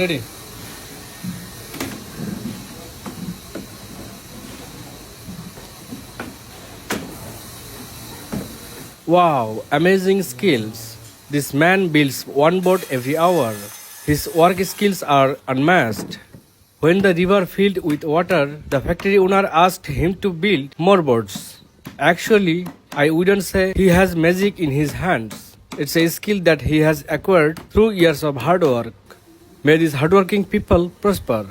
Ready? Wow, amazing skills. This man builds one boat every hour. His work skills are unmatched. When the river filled with water, the factory owner asked him to build more boats. Actually, I wouldn't say he has magic in his hands. It's a skill that he has acquired through years of hard work. May these hardworking people prosper.